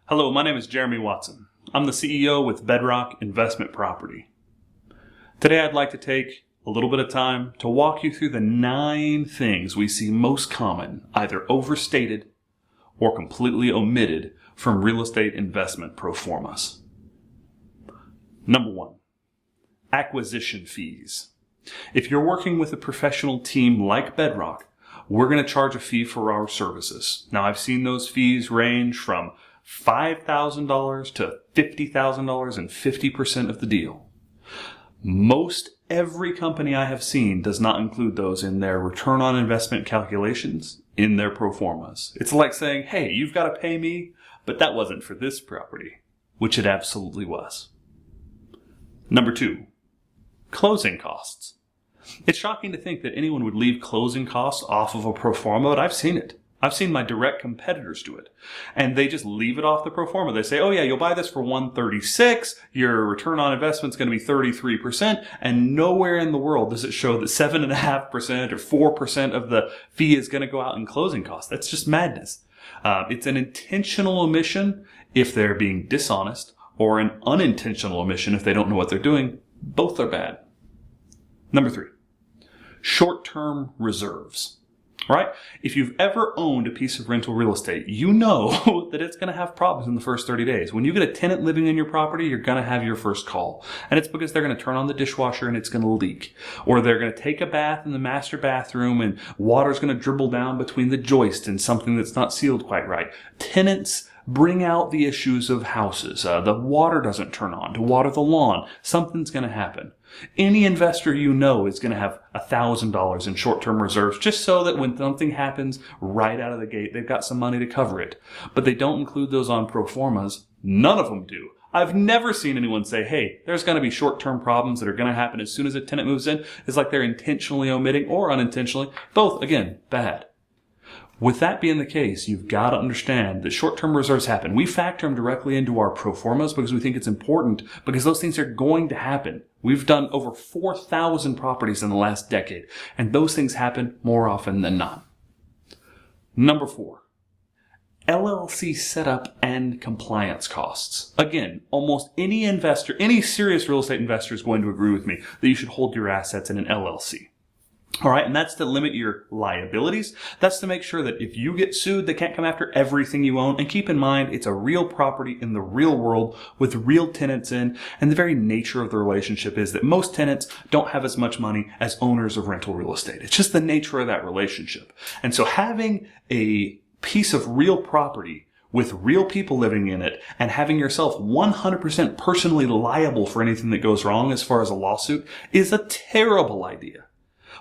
Hello, my name is Jeremy Watson. I'm the CEO with Bedrock Investment Property. Today I'd like to take a little bit of time to walk you through the 9 things we see most common, either overstated or completely omitted from real estate investment pro formas. Number 1, acquisition fees. If you're working with a professional team like Bedrock, we're going to charge a fee for our services. Now, I've seen those fees range from $5,000 to $50,000 and 50% of the deal. Most every company I have seen does not include those in their return on investment calculations in their pro formas. It's like saying, hey, you've got to pay me, but that wasn't for this property, which it absolutely was. Number 2, closing costs. It's shocking to think that anyone would leave closing costs off of a pro forma, but I've seen it. I've seen my direct competitors do it, and they just leave it off the pro forma. They say, oh yeah, you'll buy this for $136, your return on investment is going to be 33%, and nowhere in the world does it show that 7.5% or 4% of the fee is going to go out in closing costs. That's just madness. It's an intentional omission if they're being dishonest, or an unintentional omission if they don't know what they're doing. Both are bad. Number 3, short-term reserves. Right? If you've ever owned a piece of rental real estate, you know that it's going to have problems in the first 30 days. When you get a tenant living in your property, you're going to have your first call. And it's because they're going to turn on the dishwasher and it's going to leak. Or they're going to take a bath in the master bathroom and water's going to dribble down between the joist and something that's not sealed quite right. Tenants bring out the issues of houses. The water doesn't turn on to water the lawn. Something's going to happen. Any investor you know is going to have $1,000 in short-term reserves just so that when something happens right out of the gate, they've got some money to cover it. But they don't include those on pro formas. None of them do. I've never seen anyone say, hey, there's going to be short-term problems that are going to happen as soon as a tenant moves in. It's like they're intentionally omitting or unintentionally. Both, again, bad. With that being the case, you've got to understand that short-term reserves happen. We factor them directly into our pro formas because we think it's important, because those things are going to happen. We've done over 4,000 properties in the last decade, and those things happen more often than not. Number 4, LLC setup and compliance costs. Again, almost any investor, any serious real estate investor is going to agree with me that you should hold your assets in an LLC. All right, and that's to limit your liabilities. That's to make sure that if you get sued, they can't come after everything you own. And keep in mind, it's a real property in the real world with real tenants in. And the very nature of the relationship is that most tenants don't have as much money as owners of rental real estate. It's just the nature of that relationship. And so having a piece of real property with real people living in it and having yourself 100% personally liable for anything that goes wrong as far as a lawsuit is a terrible idea.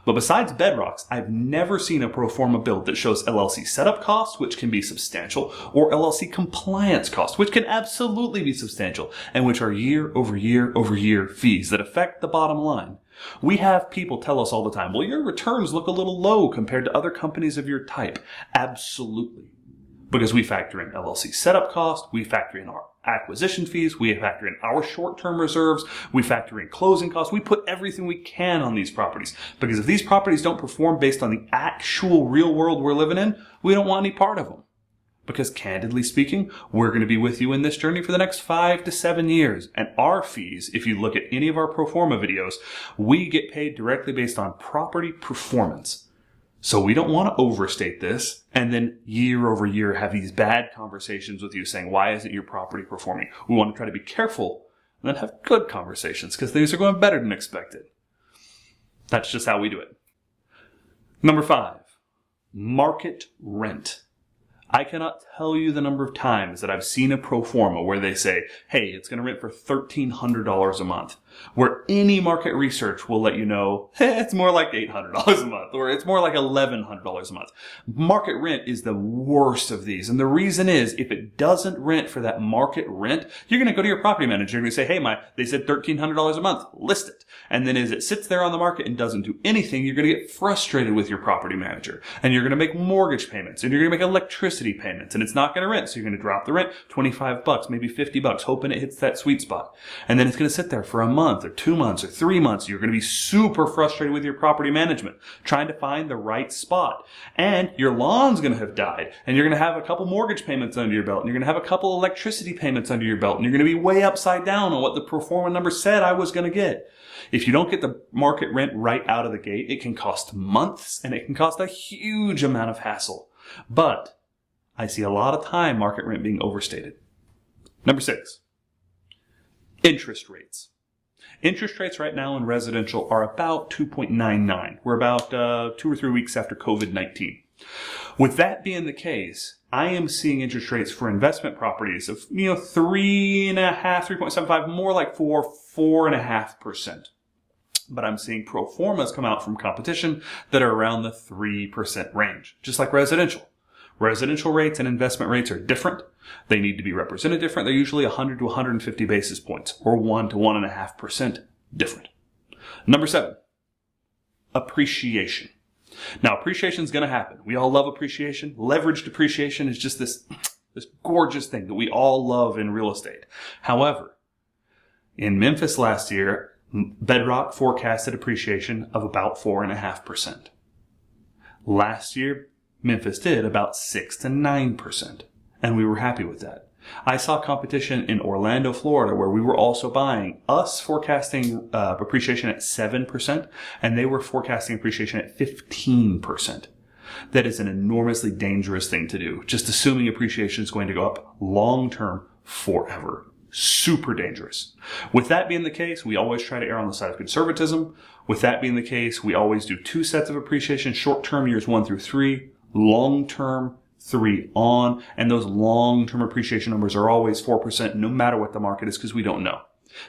But besides Bedrock's, I've never seen a pro forma build that shows LLC setup costs, which can be substantial, or LLC compliance costs, which can absolutely be substantial, and which are year over year over year fees that affect the bottom line. We have people tell us all the time, well, your returns look a little low compared to other companies of your type. Absolutely. Because we factor in LLC setup costs, we factor in our acquisition fees, we factor in our short-term reserves, we factor in closing costs. We put everything we can on these properties. Because if these properties don't perform based on the actual real world we're living in, we don't want any part of them. Because candidly speaking, we're going to be with you in this journey for the next 5 to 7 years. And our fees, if you look at any of our pro forma videos, we get paid directly based on property performance. So we don't want to overstate this and then year over year have these bad conversations with you saying, why isn't your property performing? We want to try to be careful and then have good conversations because things are going better than expected. That's just how we do it. Number 5, market rent. I cannot tell you the number of times that I've seen a pro forma where they say, hey, it's going to rent for $1,300 a month, where any market research will let you know, hey, it's more like $800 a month, or it's more like $1,100 a month. Market rent is the worst of these. And the reason is, if it doesn't rent for that market rent, you're going to go to your property manager and you say, hey, they said $1,300 a month, list it. And then as it sits there on the market and doesn't do anything, you're going to get frustrated with your property manager. And you're going to make mortgage payments, and you're going to make electricity payments, and it's not going to rent. So you're going to drop the rent $25, maybe $50, hoping it hits that sweet spot. And then it's going to sit there for a month month or 2 months or 3 months. You're going to be super frustrated with your property management, trying to find the right spot. And your lawn's going to have died, and you're going to have a couple mortgage payments under your belt, and you're going to have a couple electricity payments under your belt, and you're going to be way upside down on what the pro forma number said I was going to get. If you don't get the market rent right out of the gate, it can cost months, and it can cost a huge amount of hassle. But I see a lot of time market rent being overstated. Number 6, interest rates. Interest rates right now in residential are about 2.99. We're about 2 or 3 weeks after COVID-19. With that being the case, I am seeing interest rates for investment properties of 3.5, 3.75, more like 4.5%. But I'm seeing pro formas come out from competition that are around the 3% range, just like residential. Residential rates and investment rates are different. They need to be represented different. They're usually 100 to 150 basis points, or 1 to 1.5% different. Number 7, appreciation. Now, appreciation is going to happen. We all love appreciation. Leveraged appreciation is just this gorgeous thing that we all love in real estate. However, in Memphis last year, Bedrock forecasted appreciation of about 4.5%. Last year, Memphis did about 6 to 9%, and we were happy with that. I saw competition in Orlando, Florida, where we were also buying, us forecasting appreciation at 7%, and they were forecasting appreciation at 15%. That is an enormously dangerous thing to do, just assuming appreciation is going to go up long-term forever. Super dangerous. With that being the case, we always try to err on the side of conservatism. With that being the case, we always do 2 sets of appreciation, short-term years 1 through 3, long-term 3 on, and those long-term appreciation numbers are always 4% no matter what the market is, because we don't know.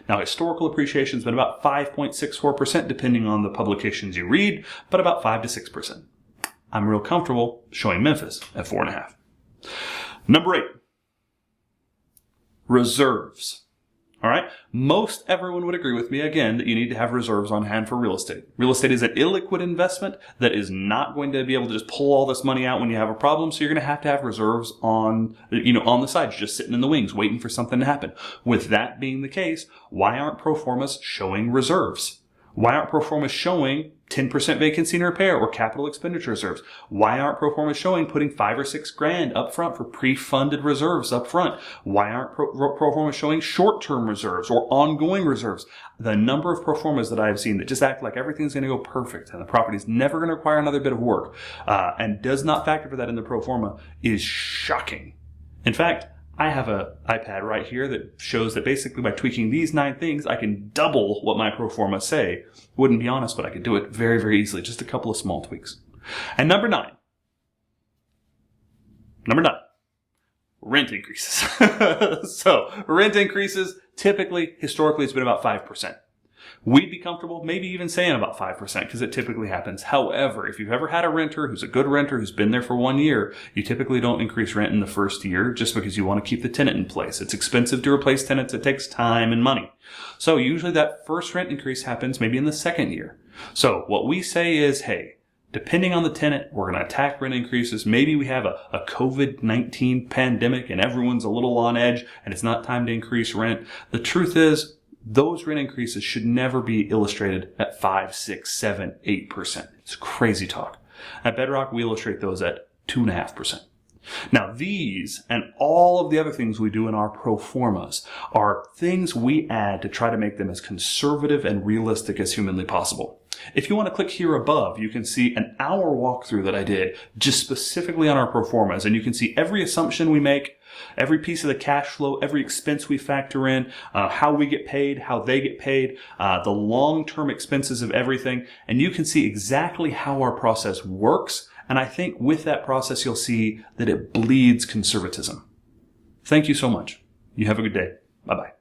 Now, historical appreciation has been about 5.64% depending on the publications you read, but about 5 to 6%. I'm real comfortable showing Memphis at 4.5. Number 8, reserves. All right. Most everyone would agree with me, again, that you need to have reserves on hand for real estate. Real estate is an illiquid investment that is not going to be able to just pull all this money out when you have a problem. So you're going to have reserves on the sides, just sitting in the wings, waiting for something to happen. With that being the case, why aren't pro formas showing reserves? Why aren't pro formas showing 10% vacancy and repair or capital expenditure reserves? Why aren't pro formas showing putting $5 or $6 grand up front for pre-funded reserves up front? Why aren't pro formas showing short-term reserves or ongoing reserves? The number of pro formas that I've seen that just act like everything's going to go perfect and the property is never going to require another bit of work and does not factor for that in the pro forma is shocking. In fact, I have an iPad right here that shows that basically by tweaking these 9 things, I can double what my pro forma say. Wouldn't be honest, but I could do it very, very easily. Just a couple of small tweaks. And number 9, rent increases. So rent increases, typically, historically, it's been about 5%. We'd be comfortable maybe even saying about 5% because it typically happens. However, if you've ever had a renter who's a good renter who's been there for 1 year, you typically don't increase rent in the first year just because you want to keep the tenant in place. It's expensive to replace tenants. It takes time and money. So usually that first rent increase happens maybe in the second year. So what we say is, hey, depending on the tenant, we're going to attack rent increases. Maybe we have a COVID-19 pandemic and everyone's a little on edge and it's not time to increase rent. The truth is, those rent increases should never be illustrated at 5, 6, 7, 8%. It's crazy talk. At Bedrock, we illustrate those at 2.5%. Now, these and all of the other things we do in our pro formas are things we add to try to make them as conservative and realistic as humanly possible. If you want to click here above, you can see an hour walkthrough that I did just specifically on our pro formas, and you can see every assumption we make, every piece of the cash flow, every expense we factor in, how we get paid, how they get paid, the long-term expenses of everything, and you can see exactly how our process works. And I think with that process, you'll see that it bleeds conservatism. Thank you so much. You have a good day. Bye-bye.